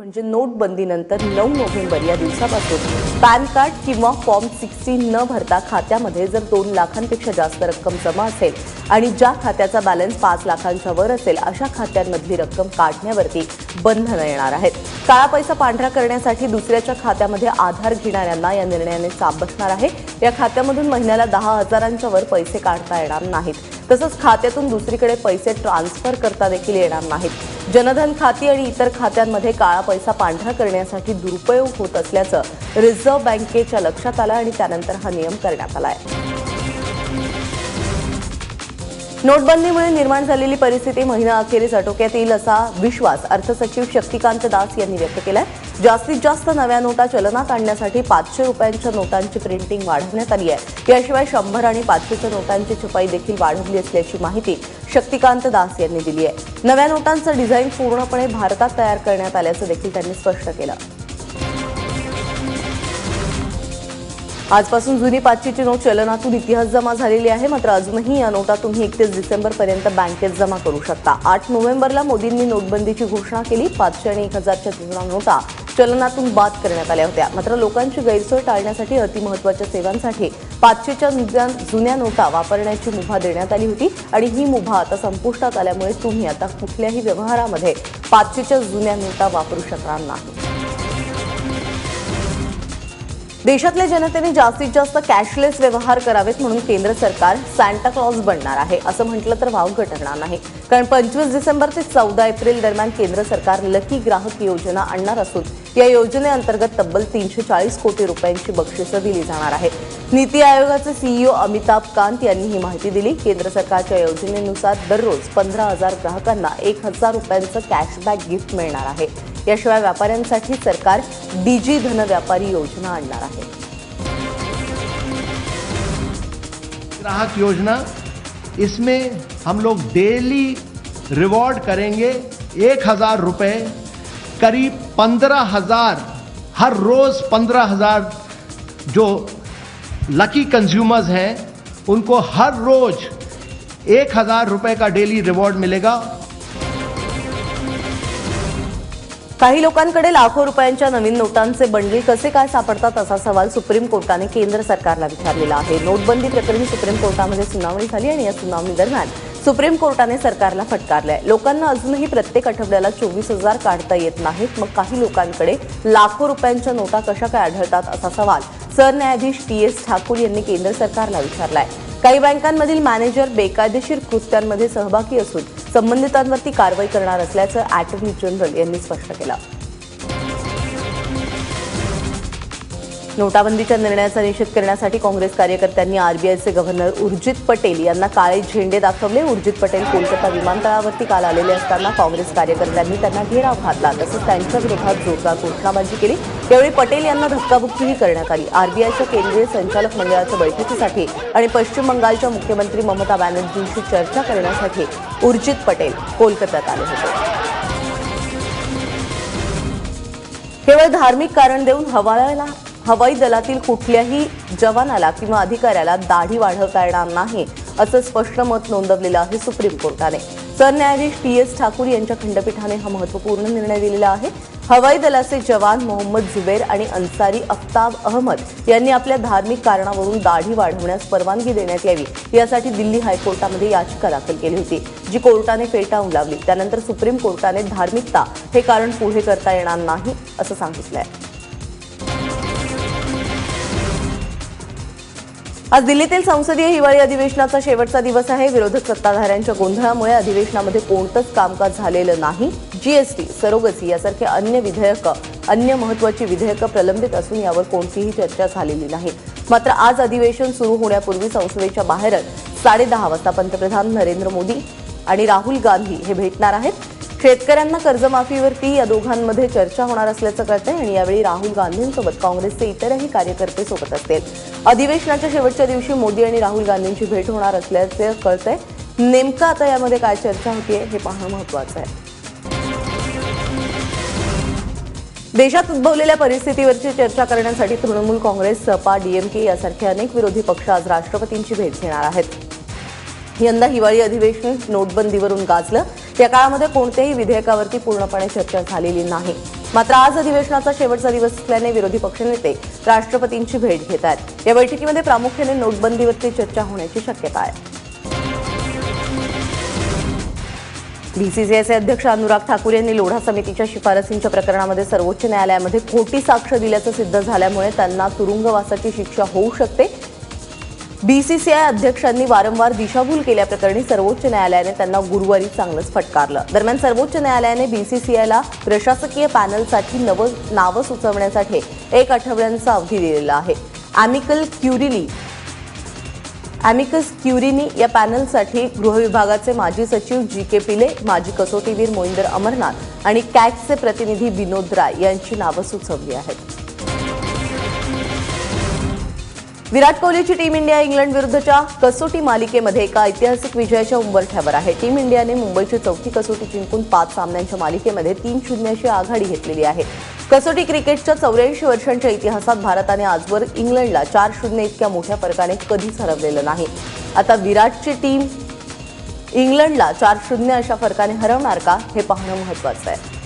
म्हणजे नोटबंदीनंतर 9 नोव्हेंबर या दिवसापासून पॅन कार्ड किंवा फॉर्म 16 न भरता खात्यामध्ये जर 2 लाखांपेक्षा जास्त रक्कम जमा असेल आणि ज्या खात्याचा बॅलन्स 5 लाखांच्या वर असेल अशा खात्यांमधली रक्कम काढण्यावरती बंधनं येणार आहेत. काळा पैसा पांढरा करण्यासाठी दुसऱ्याच्या खात्यामध्ये आधार घेणाऱ्यांना या निर्णयाने चाप बसणार आहे. या खात्यामधून महिन्याला 10,000च्या वर पैसे काढता येणार नाहीत. तसंच खात्यातून दुसरीकडे पैसे ट्रान्सफर करता देखील येणार नाहीत. जनधन खाती आणि इतर खात्यांमध्ये काळा पैसा पांढरा करण्यासाठी दुरुपयोग होत असल्याचं रिझर्व्ह बँकेच्या लक्षात आलं आणि त्यानंतर हा नियम करण्यात आला आहे. नोटबंदीमुळे निर्माण झालेली परिस्थिती महिनाअखेरीस आटोक्यात येईल असा विश्वास अर्थसचिव शक्तिकांत दास यांनी व्यक्त केलाय. जास्तीत जास्त नव्या नोटा चलनात आणण्यासाठी 500 रुपयांच्या नोटांची प्रिंटिंग वाढवण्यात आली आहे. याशिवाय 100 आणि 500च्या नोटांची छपाई देखील वाढवली असल्याची माहिती शक्तिकांत दास यांनी दिली आहे. नव्या नोटांचं डिझाईन पूर्णपणे भारतात तयार करण्यात आल्याचं देखील त्यांनी स्पष्ट केलं. आजपासून जुनी 500ची नोट चलनातून इतिहास जमा झालेली आहे. मात्र अजूनही या नोटा तुम्ही 31 डिसेंबरपर्यंत बँकेत जमा करू शकता. 8 नोव्हेंबरला मोदींनी नोटबंदीची घोषणा केली. 500 आणि 1000च्या जुन्या नोटा चलनातून बाद करण्यात आल्या होत्या. मात्र लोकांची गैरसोय टाळण्यासाठी अतिमहत्वाच्या सेवांसाठी 500च्या जुन्या नोटा वापरण्याची मुभा देण्यात आली होती आणि ही मुभा आता संपुष्टात आल्यामुळे तुम्ही आता कुठल्याही व्यवहारामध्ये 500च्या जुन्या नोटा वापरू शकणार नाही. देशातल्या जनतेने जास्तीत जास्त कॅशलेस व्यवहार करावेत म्हणून केंद्र सरकार सांता क्लॉज बनणार आहे असं म्हटलं तर वावगं ठरणार नाही. कारण 25 डिसेंबर ते 14 एप्रिल दरम्यान केंद्र सरकार लकी ग्राहक योजना आणणार असून या योजनेअंतर्गत तब्बल 340 कोटी रुपयांची बक्षिसं दिली जाणार आहेत. नीती आयोगाचे सीईओ अमिताभ कांत यांनी ही माहिती दिली. केंद्र सरकारच्या योजनेनुसार दररोज 15,000 ग्राहकांना 1,000 रुपयांचं कॅशबॅक गिफ्ट मिळणार आहे. याशिवाय व्यापाऱ्यांसाठी सरकार डीजी धन व्यापारी योजना आणणार आहे. ग्राहक योजना, इसमें हम लोग डेली रिवॉर्ड करेंगे 1,000 रुपए, करीब 15,000 हर रोज 15,000 जो लकी कंज्यूमर्स हैं उनको हर रोज 1,000 रुपए का डेली रिवॉर्ड मिलेगा. काही लोकांकडे लाखो रुपयांच्या नवीन नोटांचे बंडल कसे काय सापडतात असा सवाल सुप्रीम कोर्टाने केंद्र सरकारला विचारलेला आहे. नोटबंदी प्रकरणी सुप्रीम कोर्टामध्ये सुनावणी झाली आणि या सुनावणी दरम्यान सुप्रीम कोर्टाने सरकारला फटकारलंय. लोकांना अजूनही प्रत्येक आठवड्याला 24,000 काढता येत नाहीत. मग काही लोकांकडे लाखो रुपयांच्या नोटा कशा काय आढळतात असा सवाल सरन्यायाधीश TS ठाकूर यांनी केंद्र सरकारला विचारलाय. काही बँकांमधील मॅनेजर बेकायदेशीर कृत्यांमध्ये सहभागी असून संबंधितांवरती कारवाई करणार असल्याचं अॅटर्नी जनरल यांनी स्पष्ट केलं. नोटाबंदीच्या निर्णयाचा निषेध करण्यासाठी काँग्रेस कार्यकर्त्यांनी आरबीआयचे गव्हर्नर उर्जित पटेल यांना काळे झेंडे दाखवले. उर्जित पटेल कोलकाता विमानतळावरती काल आलेले असताना काँग्रेस कार्यकर्त्यांनी त्यांना घेराव घातला. तसंच त्यांच्या विरोधात जोरदार घोषणाबाजी केली. यावेळी पटेल यांना धक्काबुक्कीही करण्यात आली. आरबीआयच्या केंद्रीय संचालक मंडळाच्या बैठकीसाठी आणि पश्चिम बंगालच्या मुख्यमंत्री ममता बॅनर्जींशी चर्चा करण्यासाठी उर्जित पटेल कोलकात्यात आले होते. केवळ धार्मिक कारण देऊन हवाई दलातील कुठल्याही जवानाला किंवा अधिकाऱ्याला दाढी वाढवता येणार नाही असं स्पष्ट मत नोंदवलेलं आहे सुप्रीम कोर्टाने. सरन्यायाधीश TS ठाकूर यांच्या खंडपीठाने हा महत्त्वपूर्ण निर्णय दिलेला आहे. हवाई दलाचे जवान मोहम्मद जुबेर आणि अन्सारी अफ्ताब अहमद यांनी आपल्या धार्मिक कारणावरून दाढी वाढवण्यास परवानगी देण्यात यावी यासाठी दिल्ली हायकोर्टामध्ये याचिका दाखल केली होती, जी कोर्टाने फेटाळून लावली. त्यानंतर सुप्रीम कोर्टाने धार्मिकता हे कारण पुढे करता येणार नाही असं सांगितलंय. आज दिल्लीतील संसदीय हिवाळी अधिवेशनाचा शेवटचा दिवस आहे. विरोधक सत्ताधाऱ्यांच्या गोंधळामुळे अधिवेशनामध्ये कोणतंच कामकाज झालेलं नाही. जीएसटी, सरोगसी यासारखे अन्य महत्त्वाची विधेयकं प्रलंबित असून यावर कोणतीही चर्चा झालेली नाही. मात्र आज अधिवेशन सुरू होण्यापूर्वी संसदेच्या बाहेरच 10:30 वाजता पंतप्रधान नरेंद्र मोदी आणि राहुल गांधी हे भेटणार आहेत. शेतकऱ्यांना कर्जमाफीवरती या दोघांमध्ये चर्चा होणार असल्याचं कळतंय आणि यावेळी राहुल गांधींसोबत काँग्रेसचे इतरही कार्यकर्ते सोबत असतील. अधिवेशनाच्या शेवटच्या दिवशी मोदी आणि राहुल गांधींची भेट होणार असल्याचे कळतंय. नेमकं आता यामध्ये काय चर्चा होतीये हे पाहणं महत्त्वाचं आहे. देशात उद्भवलेल्या परिस्थितीवरची चर्चा करण्यासाठी तृणमूल काँग्रेस, सपा, DMK यासारखे अनेक विरोधी पक्ष आज राष्ट्रपतींची भेट घेणार आहेत. यंदा हिवाळी अधिवेशन नोटबंदीवरून गाजलं. या काळामध्ये कोणत्याही विधेयकावरती पूर्णपणे चर्चा झालेली नाही. मात्र आज अधिवेशनाचा शेवटचा दिवस असल्याने विरोधी पक्षनेते राष्ट्रपतींची भेट घेत आहेत. या बैठकीमध्ये प्रामुख्याने नोटबंदीवरती चर्चा होण्याची शक्यता आहे. बीसीसीआयचे अध्यक्ष अनुराग ठाकूर यांनी लोढा समितीच्या शिफारसींच्या प्रकरणामध्ये सर्वोच्च न्यायालयामध्ये खोटी साक्ष दिल्याचं सिद्ध झाल्यामुळे त्यांना तुरुंगवासाची शिक्षा होऊ शकते. बीसीसीआय अध्यक्षांनी वारंवार दिशाभूल केल्याप्रकरणी सर्वोच्च न्यायालयाने त्यांना गुरुवारी चांगलंच फटकारलं. दरम्यान सर्वोच्च न्यायालयाने बीसीसीआयला प्रशासकीय पॅनलसाठी नावं सुचवण्यासाठी 1 आठवड्यांचा अवधी दिलेला आहे. अॅमिकस क्युरीनी या पॅनलसाठी गृह विभागाचे माजी सचिव जी.के. पिले, माजी कसोटीवीर मोइंदर अमरनाथ आणि कॅगचे प्रतिनिधी विनोद राय यांची नावं सुचवली आहेत. विराट कोहलीची टीम इंडिया इंग्लंड विरुद्धच्या कसोटी मालिकेमध्ये एका ऐतिहासिक विजयाच्या उंबरठ्यावर आहे. टीम इंडियाने मुंबईची चौथी कसोटी जिंकून 5 सामन्यांच्या मालिकेमध्ये 3-0 अशी आघाडी घेतलेली आहे. कसोटी क्रिकेटच्या 84 वर्षांच्या इतिहासात भारताने आजवर इंग्लंडला 4-0 इतक्या मोठ्या फरकाने कधीच हरवलेलं नाही. आता विराटची टीम इंग्लंडला 4-0 अशा फरकाने हरवणार का हे पाहणं महत्त्वाचं आहे.